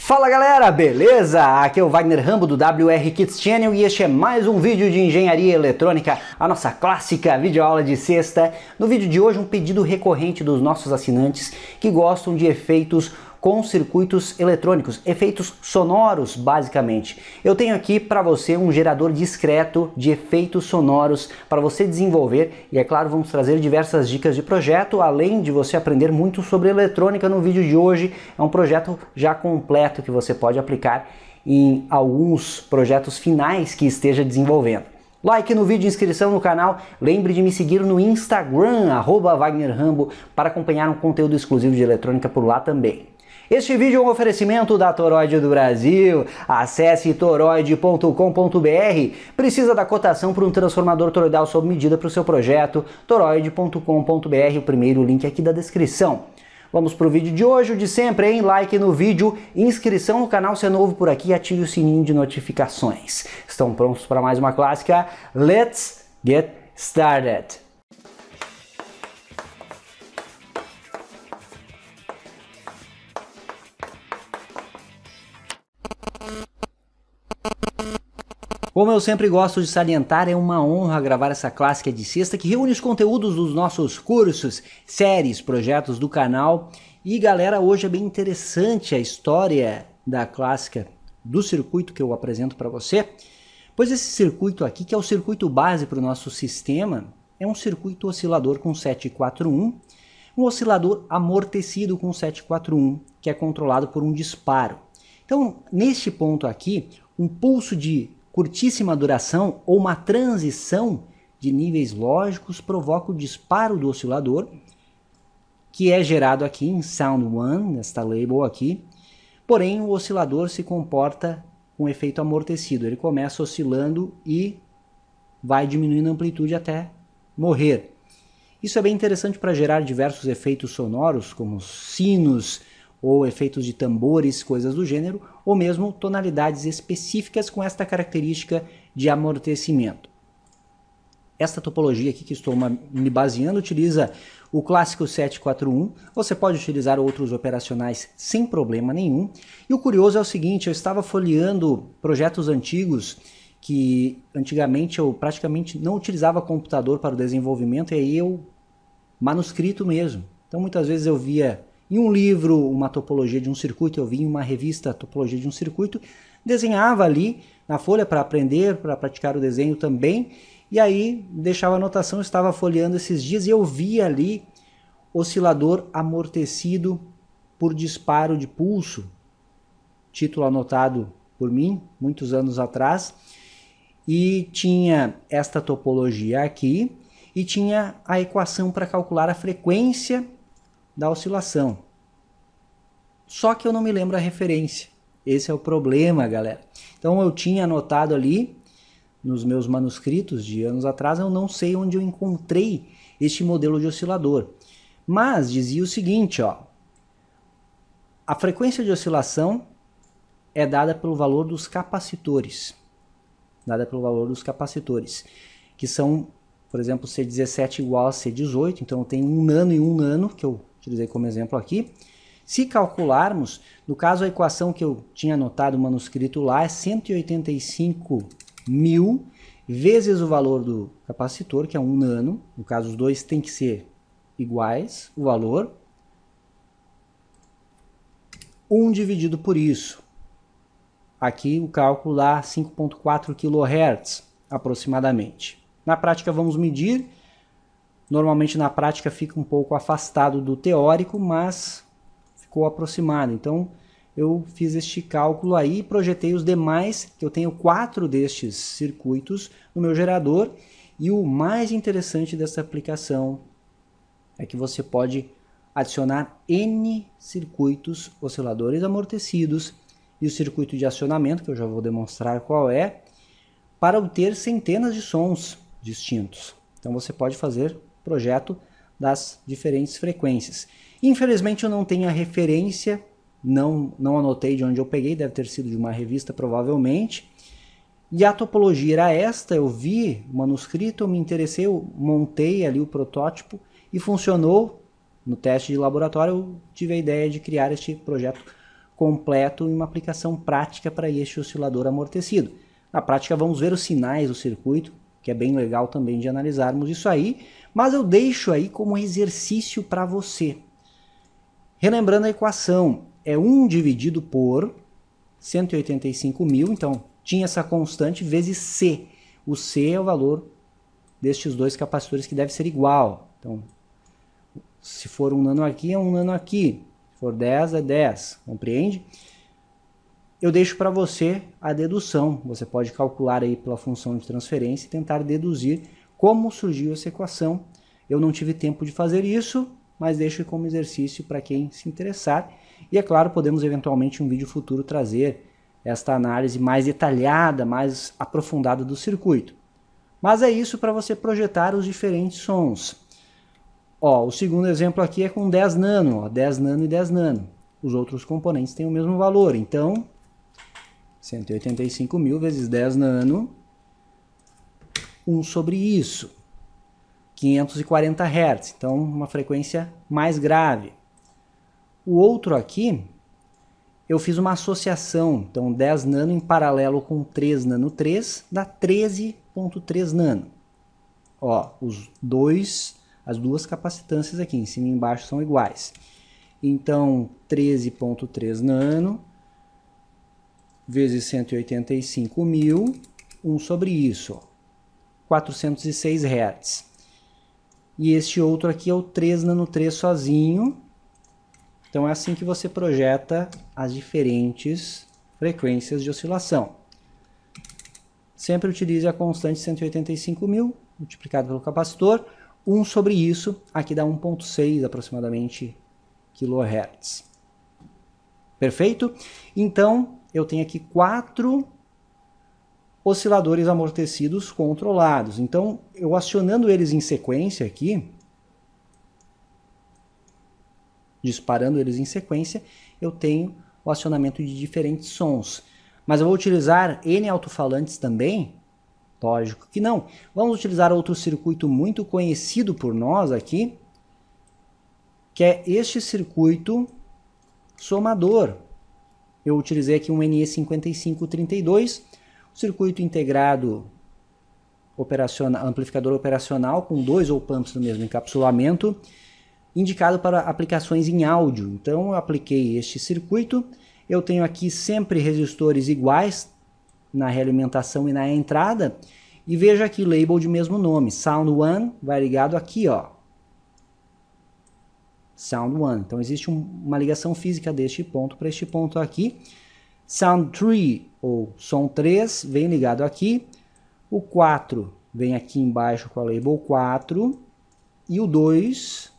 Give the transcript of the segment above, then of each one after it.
Fala galera, beleza? Aqui é o Wagner Rambo do WR Kids Channel e este é mais um vídeo de engenharia eletrônica, a nossa clássica videoaula de sexta. No vídeo de hoje um pedido recorrente dos nossos assinantes que gostam de efeitos com circuitos eletrônicos, efeitos sonoros basicamente. Eu tenho aqui para você um gerador discreto de efeitos sonoros para você desenvolver e é claro vamos trazer diversas dicas de projeto, além de você aprender muito sobre eletrônica no vídeo de hoje. É um projeto já completo que você pode aplicar em alguns projetos finais que esteja desenvolvendo. Like no vídeo, inscrição no canal, lembre de me seguir no Instagram, @WagnerRambo, para acompanhar um conteúdo exclusivo de eletrônica por lá também. Este vídeo é um oferecimento da Toroid do Brasil. Acesse toroid.com.br. Precisa da cotação para um transformador toroidal sob medida para o seu projeto? toroid.com.br, o primeiro link aqui da descrição. Vamos para o vídeo de hoje, o de sempre, hein? Like no vídeo, inscrição no canal se é novo por aqui e ative o sininho de notificações. Estão prontos para mais uma clássica? Let's get started! Como eu sempre gosto de salientar, é uma honra gravar essa clássica de sexta que reúne os conteúdos dos nossos cursos, séries, projetos do canal. E galera, hoje é bem interessante a história da clássica do circuito que eu apresento para você, pois esse circuito aqui, que é o circuito base para o nosso sistema, é um circuito oscilador com 741, um oscilador amortecido com 741, que é controlado por um disparo. Então, neste ponto aqui, um pulso de curtíssima duração ou uma transição de níveis lógicos provoca o disparo do oscilador, que é gerado aqui em Sound 1, nesta label aqui. Porém, o oscilador se comporta com efeito amortecido. Ele começa oscilando e vai diminuindo a amplitude até morrer. Isso é bem interessante para gerar diversos efeitos sonoros, como sinos, ou efeitos de tambores, coisas do gênero, ou mesmo tonalidades específicas com esta característica de amortecimento. Esta topologia aqui que estou me baseando utiliza o clássico 741, você pode utilizar outros operacionais sem problema nenhum. E o curioso é o seguinte, eu estava folheando projetos antigos que antigamente eu praticamente não utilizava computador para o desenvolvimento, e aí eu manuscrito mesmo. Então muitas vezes eu via em um livro uma topologia de um circuito, eu vi em uma revista a topologia de um circuito, desenhava ali na folha para aprender, para praticar o desenho também, e aí deixava anotação, estava folheando esses dias e eu vi ali oscilador amortecido por disparo de pulso, título anotado por mim, muitos anos atrás, e tinha esta topologia aqui, e tinha a equação para calcular a frequência da oscilação. Só que eu não me lembro a referência. Esse é o problema, galera. Então eu tinha anotado ali nos meus manuscritos de anos atrás, eu não sei onde eu encontrei este modelo de oscilador. Mas dizia o seguinte, ó, a frequência de oscilação é dada pelo valor dos capacitores. Que são, por exemplo, C17 igual a C18, então eu tenho 1 nano e 1 nano, que eu utilizei como exemplo aqui. Se calcularmos, no caso a equação que eu tinha anotado no manuscrito lá é 185.000 vezes o valor do capacitor, que é 1 nano, no caso os dois têm que ser iguais, o valor, 1 dividido por isso. Aqui o cálculo dá 5.4 kHz aproximadamente. Na prática vamos medir. Normalmente na prática fica um pouco afastado do teórico, mas ficou aproximado. Então eu fiz este cálculo aí e projetei os demais, que eu tenho 4 destes circuitos no meu gerador. E o mais interessante dessa aplicação é que você pode adicionar N circuitos osciladores amortecidos e o circuito de acionamento, que eu já vou demonstrar qual é, para obter centenas de sons distintos. Então você pode fazer projeto das diferentes frequências. Infelizmente eu não tenho a referência, não anotei de onde eu peguei, deve ter sido de uma revista provavelmente. E a topologia era esta, eu vi o manuscrito, eu me interessei, eu montei ali o protótipo e funcionou. No teste de laboratório eu tive a ideia de criar este projeto completo e uma aplicação prática para este oscilador amortecido. Na prática vamos ver os sinais do circuito, que é bem legal também de analisarmos isso aí, mas eu deixo aí como exercício para você. Relembrando a equação, é 1 dividido por 185.000, então tinha essa constante vezes C. O C é o valor destes dois capacitores que deve ser igual. Então, se for 1 nano aqui, é 1 nano aqui. Se for 10, é 10. Compreende? Eu deixo para você a dedução. Você pode calcular aí pela função de transferência e tentar deduzir como surgiu essa equação. Eu não tive tempo de fazer isso, mas deixo como exercício para quem se interessar. E é claro, podemos eventualmente em um vídeo futuro trazer esta análise mais detalhada, mais aprofundada do circuito. Mas é isso para você projetar os diferentes sons. Ó, o segundo exemplo aqui é com 10 nano, ó, 10 nano e 10 nano. Os outros componentes têm o mesmo valor, então 185.000 vezes 10 nano, 1 sobre isso, 540 Hz, então uma frequência mais grave. O outro aqui, eu fiz uma associação, então 10 nano em paralelo com 3 nano 3 dá 13.3 nano. Ó, as duas capacitâncias aqui, em cima e embaixo, são iguais. Então, 13.3 nano vezes 185.000, 1 sobre isso, 406 Hz. E este outro aqui é o 3 nano 3 sozinho. Então é assim que você projeta as diferentes frequências de oscilação. Sempre utilize a constante 185.000 multiplicado pelo capacitor. 1 sobre isso, aqui dá 1.6 aproximadamente kHz. Perfeito? Então, eu tenho aqui 4 osciladores amortecidos controlados. Então, eu acionando eles em sequência aqui, disparando eles em sequência, eu tenho o acionamento de diferentes sons. Mas eu vou utilizar N alto-falantes também? Lógico que não. Vamos utilizar outro circuito muito conhecido por nós aqui, que é este circuito somador. Eu utilizei aqui um NE5532, circuito integrado amplificador operacional com 2 op-amps no mesmo encapsulamento, indicado para aplicações em áudio. Então eu apliquei este circuito, eu tenho aqui sempre resistores iguais na realimentação e na entrada, e veja aqui label de mesmo nome, Sound 1 vai ligado aqui, ó, Sound 1, então existe uma ligação física deste ponto para este ponto aqui. Sound 3, ou som 3, vem ligado aqui, o 4 vem aqui embaixo com a label 4, e o 2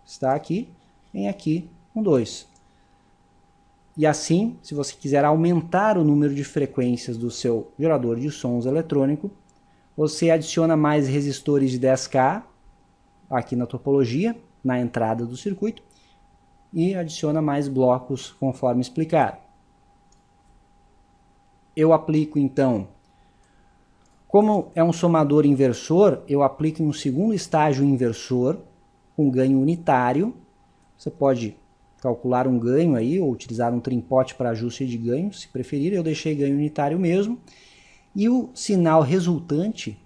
está aqui, vem aqui com 2. E assim, se você quiser aumentar o número de frequências do seu gerador de sons eletrônico, você adiciona mais resistores de 10K aqui na topologia, na entrada do circuito, e adiciona mais blocos conforme explicado. Eu aplico então, como é um somador inversor, eu aplico um segundo estágio inversor com ganho unitário. Você pode calcular um ganho aí, ou utilizar um trimpote para ajuste de ganho, se preferir. Eu deixei ganho unitário mesmo. E o sinal resultante,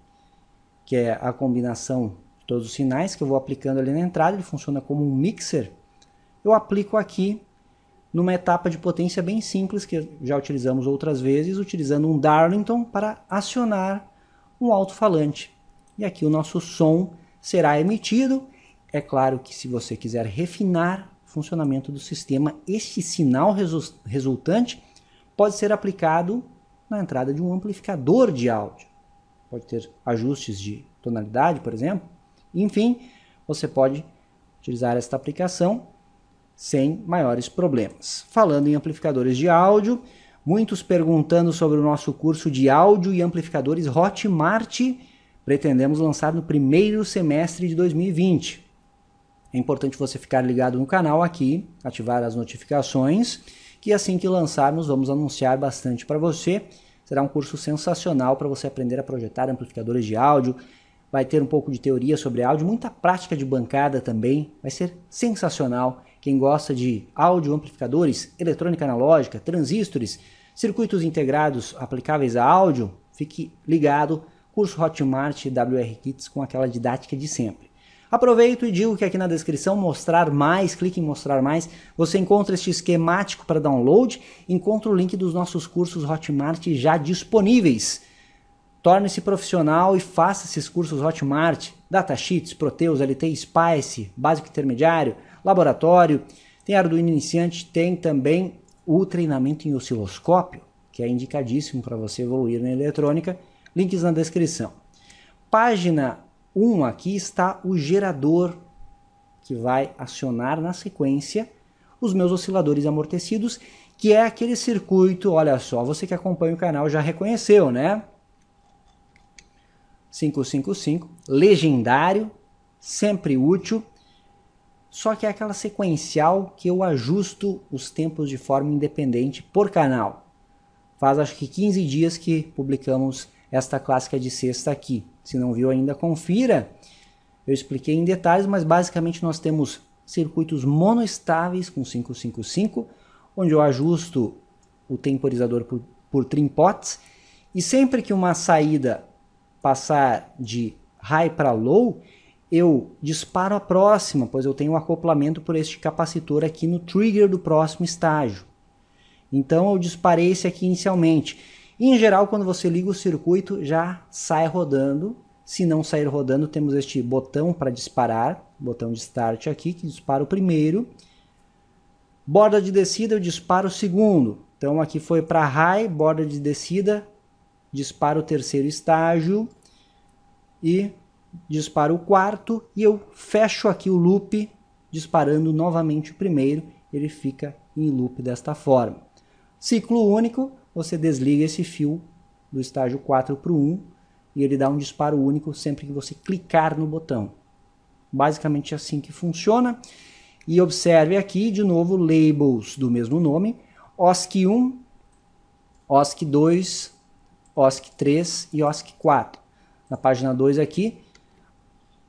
que é a combinação de todos os sinais que eu vou aplicando ali na entrada, ele funciona como um mixer, eu aplico aqui numa etapa de potência bem simples, que já utilizamos outras vezes, utilizando um Darlington para acionar um alto-falante. E aqui o nosso som será emitido. É claro que se você quiser refinar o funcionamento do sistema, este sinal resultante pode ser aplicado na entrada de um amplificador de áudio. Pode ter ajustes de tonalidade, por exemplo. Enfim, você pode utilizar esta aplicação sem maiores problemas. Falando em amplificadores de áudio, muitos perguntando sobre o nosso curso de áudio e amplificadores Hotmart. Pretendemos lançar no primeiro semestre de 2020. É importante você ficar ligado no canal aqui, ativar as notificações, que assim que lançarmos vamos anunciar bastante para você. Será um curso sensacional para você aprender a projetar amplificadores de áudio. Vai ter um pouco de teoria sobre áudio, muita prática de bancada também. Vai ser sensacional. quem gosta de áudio, amplificadores, eletrônica analógica, transistores, circuitos integrados aplicáveis a áudio, fique ligado, curso Hotmart WR Kits com aquela didática de sempre. Aproveito e digo que aqui na descrição, mostrar mais, clique em mostrar mais, você encontra este esquemático para download, encontra o link dos nossos cursos Hotmart já disponíveis. Torne-se profissional e faça esses cursos Hotmart, Datasheets, Proteus, LT, Spice, Básico Intermediário, Laboratório, tem Arduino Iniciante, tem também o treinamento em osciloscópio, que é indicadíssimo para você evoluir na eletrônica, links na descrição. Página 1 aqui está o gerador que vai acionar na sequência os meus osciladores amortecidos, que é aquele circuito, olha só, você que acompanha o canal já reconheceu, né? 555, legendário, sempre útil, só que é aquela sequencial que eu ajusto os tempos de forma independente por canal. Faz acho que 15 dias que publicamos esta clássica de sexta aqui. Se não viu ainda, confira. Eu expliquei em detalhes, mas basicamente nós temos circuitos monoestáveis com 555, onde eu ajusto o temporizador por trim pots, e sempre que uma saída passar de high para low, eu disparo a próxima, pois eu tenho um acoplamento por este capacitor aqui no trigger do próximo estágio. Então eu disparei esse aqui inicialmente. E, em geral, quando você liga o circuito, já sai rodando. Se não sair rodando, temos este botão para disparar, botão de start aqui, que dispara o primeiro. Borda de descida, eu disparo o segundo. Então aqui foi para high, borda de descida, disparo o terceiro estágio e disparo o quarto, e eu fecho aqui o loop disparando novamente o primeiro, ele fica em loop desta forma. Ciclo único, você desliga esse fio do estágio 4 para o 1 e ele dá um disparo único sempre que você clicar no botão. Basicamente é assim que funciona. E observe aqui de novo labels do mesmo nome, OSC1, OSC2, OSC3 e OSC4. Na página 2 aqui,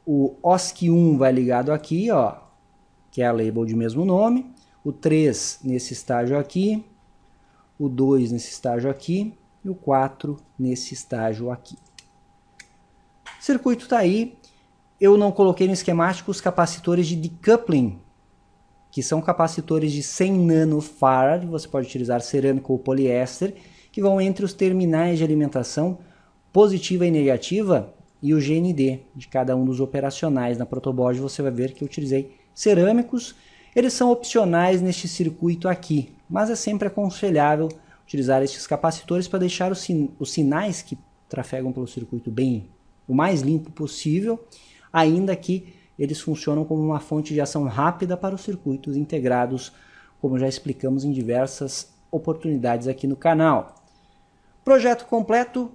o OSC1 vai ligado aqui, ó, que é a label de mesmo nome, o 3 nesse estágio aqui, o 2 nesse estágio aqui e o 4 nesse estágio aqui. O circuito está aí. Eu não coloquei no esquemático os capacitores de decoupling, que são capacitores de 100 nanofarad, você pode utilizar cerâmico ou poliéster, que vão entre os terminais de alimentação positiva e negativa e o GND de cada um dos operacionais. Na protoboard você vai ver que eu utilizei cerâmicos. Eles são opcionais neste circuito aqui, mas é sempre aconselhável utilizar estes capacitores para deixar os sinais que trafegam pelo circuito bem o mais limpo possível, ainda que eles funcionam como uma fonte de ação rápida para os circuitos integrados, como já explicamos em diversas oportunidades aqui no canal. Projeto completo,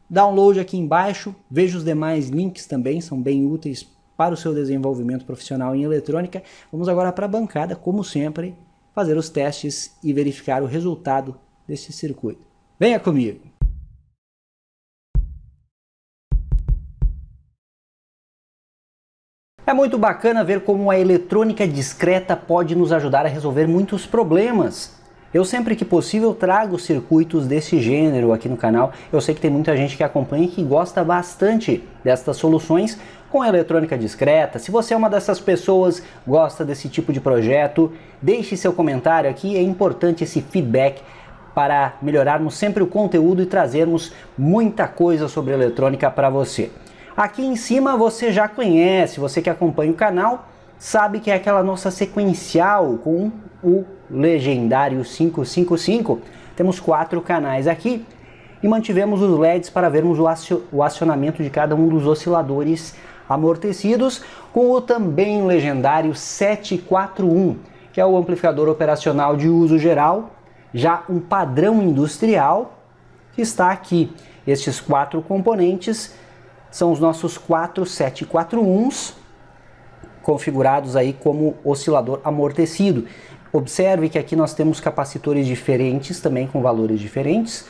download aqui embaixo, veja os demais links também, são bem úteis para o seu desenvolvimento profissional em eletrônica. Vamos agora para a bancada, como sempre, fazer os testes e verificar o resultado desse circuito. Venha comigo! É muito bacana ver como a eletrônica discreta pode nos ajudar a resolver muitos problemas. Eu sempre que possível trago circuitos desse gênero aqui no canal. Eu sei que tem muita gente que acompanha e que gosta bastante destas soluções com a eletrônica discreta. Se você é uma dessas pessoas, gosta desse tipo de projeto, deixe seu comentário aqui. É importante esse feedback para melhorarmos sempre o conteúdo e trazermos muita coisa sobre eletrônica para você. Aqui em cima você já conhece, você que acompanha o canal, sabe que é aquela nossa sequencial com o legendário 555. Temos 4 canais aqui e mantivemos os LEDs para vermos o acionamento de cada um dos osciladores amortecidos, com o também legendário 741, que é o amplificador operacional de uso geral, já um padrão industrial que está aqui. Estes 4 componentes são os nossos 4 741s, configurados aí como oscilador amortecido. Observe que aqui nós temos capacitores diferentes, também com valores diferentes,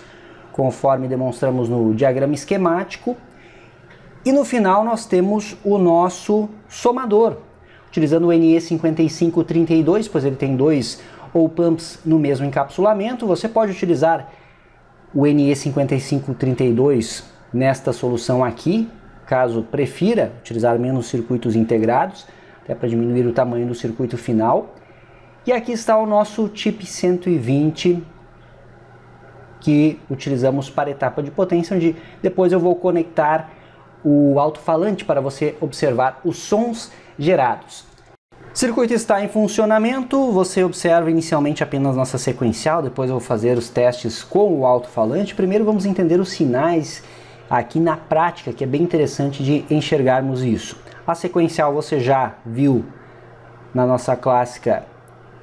conforme demonstramos no diagrama esquemático. E no final nós temos o nosso somador. utilizando o NE5532, pois ele tem dois op-amps no mesmo encapsulamento. Você pode utilizar o NE5532 nesta solução aqui, caso prefira utilizar menos circuitos integrados, até para diminuir o tamanho do circuito final. E aqui está o nosso chip 120 que utilizamos para a etapa de potência, onde depois eu vou conectar o alto-falante para você observar os sons gerados. O circuito está em funcionamento, você observa inicialmente apenas nossa sequencial, depois eu vou fazer os testes com o alto-falante. Primeiro vamos entender os sinais aqui na prática, que é bem interessante de enxergarmos isso. A sequencial você já viu na nossa clássica,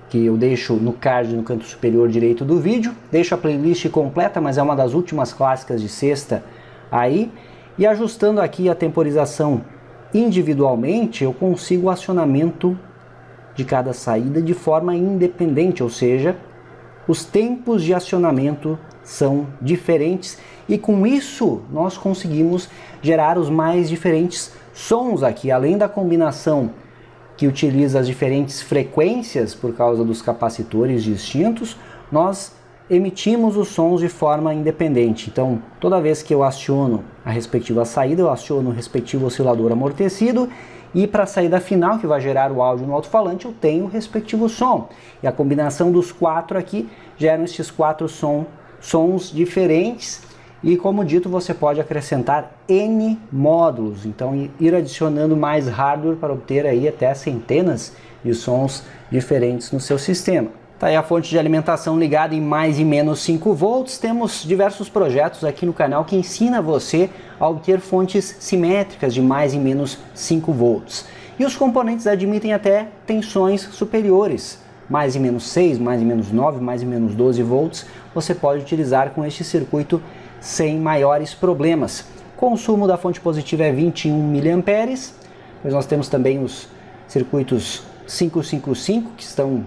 que eu deixo no card no canto superior direito do vídeo. Deixo a playlist completa, mas é uma das últimas clássicas de sexta aí. E ajustando aqui a temporização individualmente, eu consigo o acionamento de cada saída de forma independente, ou seja, os tempos de acionamento são diferentes e com isso nós conseguimos gerar os mais diferentes sons aqui, além da combinação que utiliza as diferentes frequências por causa dos capacitores distintos, nós emitimos os sons de forma independente. Então, toda vez que eu aciono a respectiva saída, eu aciono o respectivo oscilador amortecido e para a saída final, que vai gerar o áudio no alto-falante, eu tenho o respectivo som. E a combinação dos quatro aqui geram esses quatro sons diferentes. E como dito, você pode acrescentar N módulos, então ir adicionando mais hardware para obter aí até centenas de sons diferentes no seu sistema. Tá aí a fonte de alimentação ligada em mais e menos 5 volts. Temos diversos projetos aqui no canal que ensina você a obter fontes simétricas de mais e menos 5 volts. E os componentes admitem até tensões superiores, mais e menos 6, mais e menos 9, mais e menos 12 volts. Você pode utilizar com este circuito sem maiores problemas. O consumo da fonte positiva é 21 mA, mas nós temos também os circuitos 555 que estão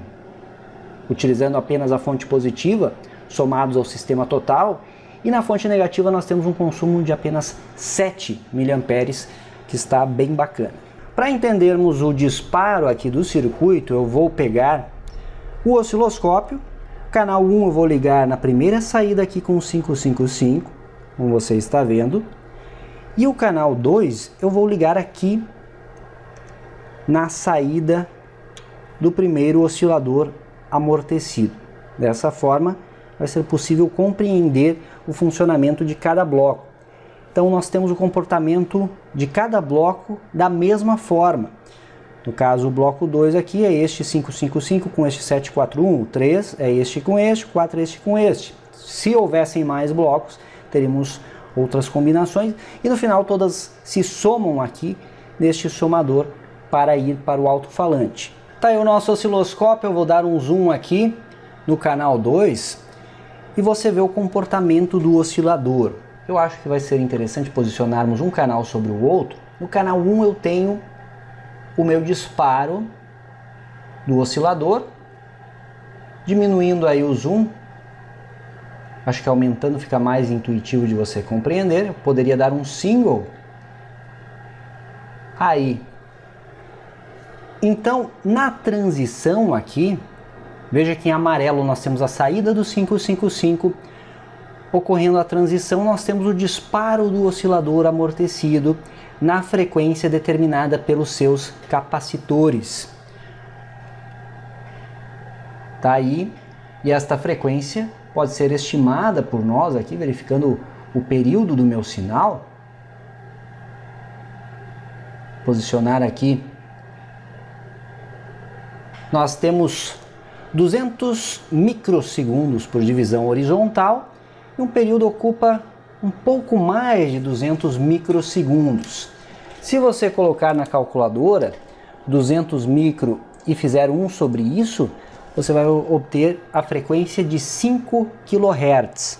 utilizando apenas a fonte positiva, somados ao sistema total, e na fonte negativa nós temos um consumo de apenas 7 mA, que está bem bacana. Para entendermos o disparo aqui do circuito, eu vou pegar o osciloscópio. Canal 1 eu vou ligar na primeira saída aqui com 555, como você está vendo. E o canal 2 eu vou ligar aqui na saída do primeiro oscilador amortecido. Dessa forma vai ser possível compreender o funcionamento de cada bloco. Então nós temos o comportamento de cada bloco da mesma forma. No caso, o bloco 2 aqui é este 555 com este 741, o 3 é este com este, o 4 é este com este. Se houvessem mais blocos, teríamos outras combinações e no final todas se somam aqui neste somador para ir para o alto-falante. Tá aí o nosso osciloscópio, eu vou dar um zoom aqui no canal 2 e você vê o comportamento do oscilador. Eu acho que vai ser interessante posicionarmos um canal sobre o outro. No canal 1 eu tenho o meu disparo do oscilador, diminuindo aí o zoom, acho que aumentando fica mais intuitivo de você compreender. Eu poderia dar um single aí. Então, na transição aqui, veja que em amarelo nós temos a saída do 555, ocorrendo a transição nós temos o disparo do oscilador amortecido na frequência determinada pelos seus capacitores. Tá aí, e esta frequência pode ser estimada por nós aqui, verificando o período do meu sinal. Posicionar aqui. Nós temos 200 microsegundos por divisão horizontal e um período ocupa um pouco mais de 200 microsegundos. Se você colocar na calculadora 200 micro e fizer 1 sobre isso, você vai obter a frequência de 5 kHz.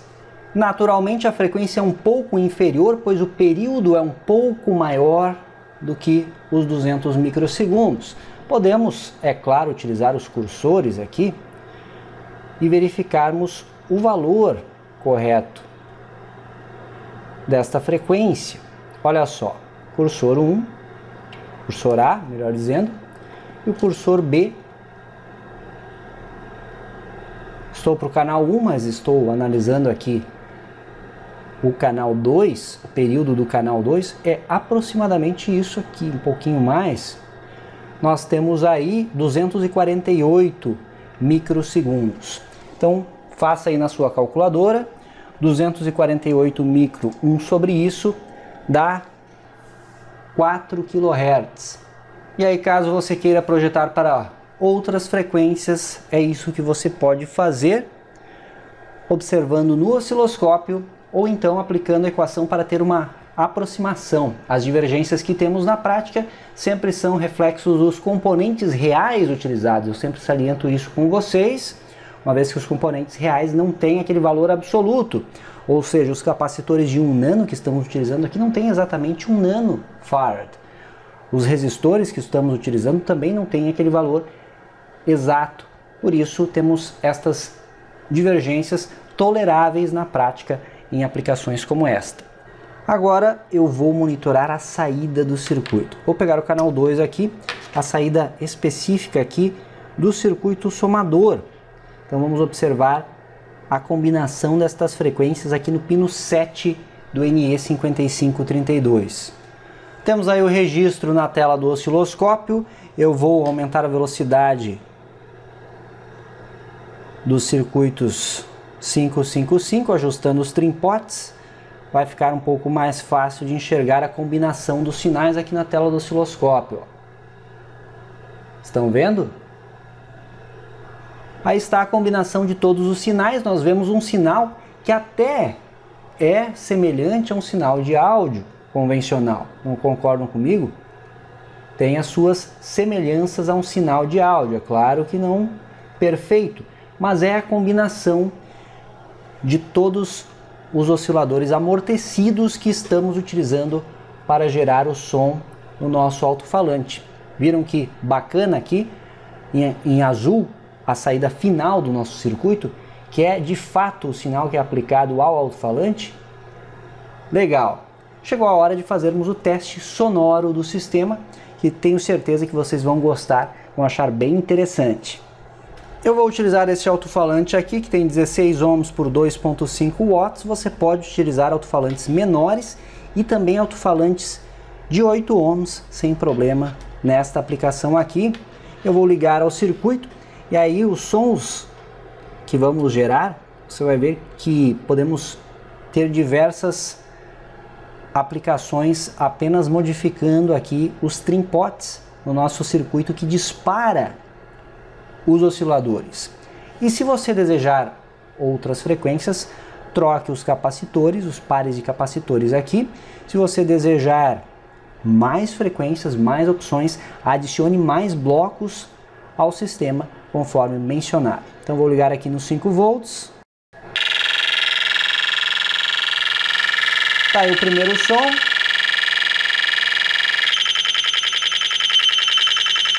Naturalmente a frequência é um pouco inferior, pois o período é um pouco maior do que os 200 microsegundos. Podemos, é claro, utilizar os cursores aqui e verificarmos o valor correto desta frequência. Olha só, cursor 1, cursor A, melhor dizendo, e o cursor B. Estou para o canal 1, mas estou analisando aqui o canal 2, o período do canal 2 é aproximadamente isso aqui, um pouquinho mais. Nós temos aí 248 microsegundos. Então, faça aí na sua calculadora, 248 micro, 1 sobre isso, dá 4 kHz. E aí, caso você queira projetar para outras frequências, é isso que você pode fazer, observando no osciloscópio, ou então aplicando a equação para ter uma aproximação. As divergências que temos na prática sempre são reflexos dos componentes reais utilizados. Eu sempre saliento isso com vocês, uma vez que os componentes reais não têm aquele valor absoluto. Ou seja, os capacitores de 1 nano que estamos utilizando aqui não têm exatamente 1 nanofarad. Os resistores que estamos utilizando também não têm aquele valor exato. Por isso temos estas divergências toleráveis na prática em aplicações como esta. Agora eu vou monitorar a saída do circuito. Vou pegar o canal 2 aqui, a saída específica aqui do circuito somador. Então vamos observar a combinação destas frequências aqui no pino 7 do NE5532. Temos aí o registro na tela do osciloscópio. Eu vou aumentar a velocidade dos circuitos 555, ajustando os trimpotes. Vai ficar um pouco mais fácil de enxergar a combinação dos sinais aqui na tela do osciloscópio. Estão vendo? Aí está a combinação de todos os sinais. Nós vemos um sinal que até é semelhante a um sinal de áudio convencional. Não concordam comigo? Tem as suas semelhanças a um sinal de áudio. É claro que não perfeito, mas é a combinação de todos os osciladores amortecidos que estamos utilizando para gerar o som no nosso alto-falante. Viram que bacana aqui, em azul, a saída final do nosso circuito, que é de fato o sinal que é aplicado ao alto-falante? Legal! Chegou a hora de fazermos o teste sonoro do sistema, que tenho certeza que vocês vão gostar, vão achar bem interessante. Eu vou utilizar esse alto-falante aqui, que tem 16 ohms por 2.5 watts. Você pode utilizar alto-falantes menores e também alto-falantes de 8 ohms, sem problema nesta aplicação aqui. Eu vou ligar ao circuito e aí os sons que vamos gerar, você vai ver que podemos ter diversas aplicações apenas modificando aqui os trimpotes no nosso circuito que dispara os osciladores. E se você desejar outras frequências, troque os capacitores, os pares de capacitores aqui. Se você desejar mais frequências, mais opções, adicione mais blocos ao sistema, conforme mencionado. Então vou ligar aqui no 5 volts. Tá aí o primeiro som.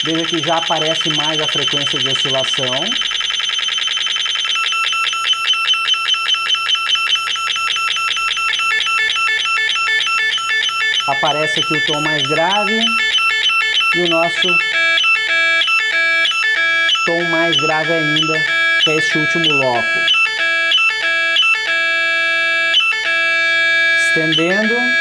Veja que já aparece mais a frequência de oscilação. Aparece aqui o tom mais grave e o nosso tom mais grave ainda, que é este último bloco. Estendendo.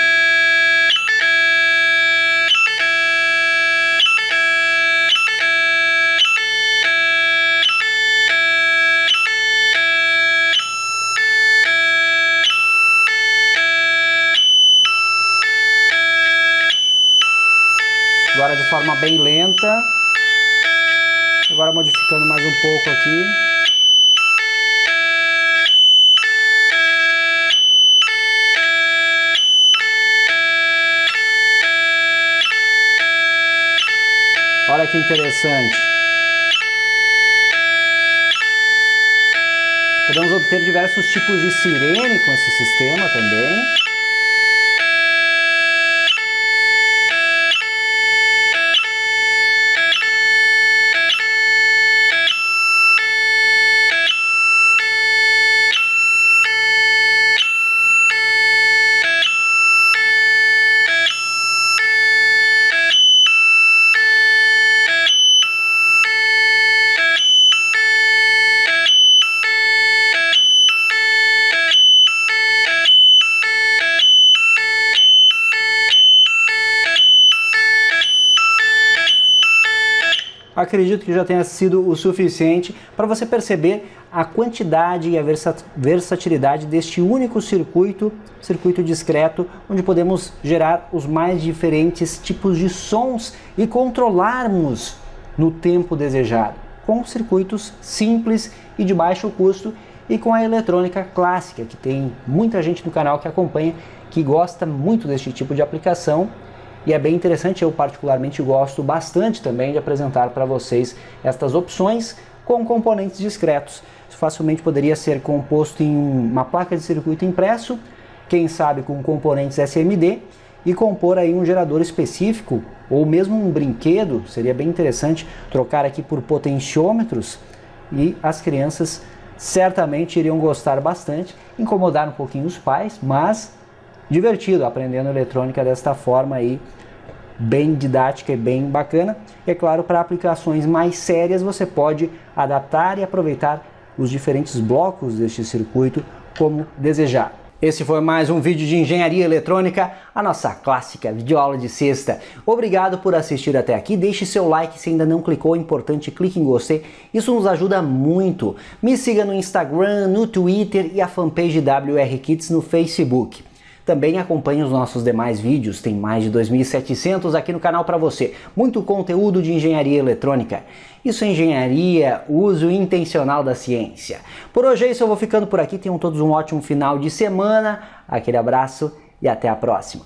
Agora de forma bem lenta. Agora modificando mais um pouco aqui. Olha que interessante. Podemos obter diversos tipos de sirene com esse sistema também. Acredito que já tenha sido o suficiente para você perceber a quantidade e a versatilidade deste único circuito discreto, onde podemos gerar os mais diferentes tipos de sons e controlarmos no tempo desejado, com circuitos simples e de baixo custo e com a eletrônica clássica, que tem muita gente no canal que acompanha, que gosta muito deste tipo de aplicação. E é bem interessante, eu particularmente gosto bastante também de apresentar para vocês estas opções com componentes discretos. Isso facilmente poderia ser composto em uma placa de circuito impresso, quem sabe com componentes SMD, e compor aí um gerador específico, ou mesmo um brinquedo. Seria bem interessante trocar aqui por potenciômetros, e as crianças certamente iriam gostar bastante, incomodar um pouquinho os pais, mas divertido aprendendo eletrônica desta forma aí, bem didática e bem bacana. E é claro, para aplicações mais sérias você pode adaptar e aproveitar os diferentes blocos deste circuito como desejar. Esse foi mais um vídeo de engenharia eletrônica, a nossa clássica videoaula de sexta. Obrigado por assistir até aqui, deixe seu like se ainda não clicou, é importante, clique em gostei, isso nos ajuda muito. Me siga no Instagram, no Twitter e a fanpage WR Kids no Facebook. Também acompanhe os nossos demais vídeos, tem mais de 2.700 aqui no canal para você. Muito conteúdo de engenharia eletrônica. Isso é engenharia, uso intencional da ciência. Por hoje é isso, eu vou ficando por aqui. Tenham todos um ótimo final de semana. Aquele abraço e até a próxima.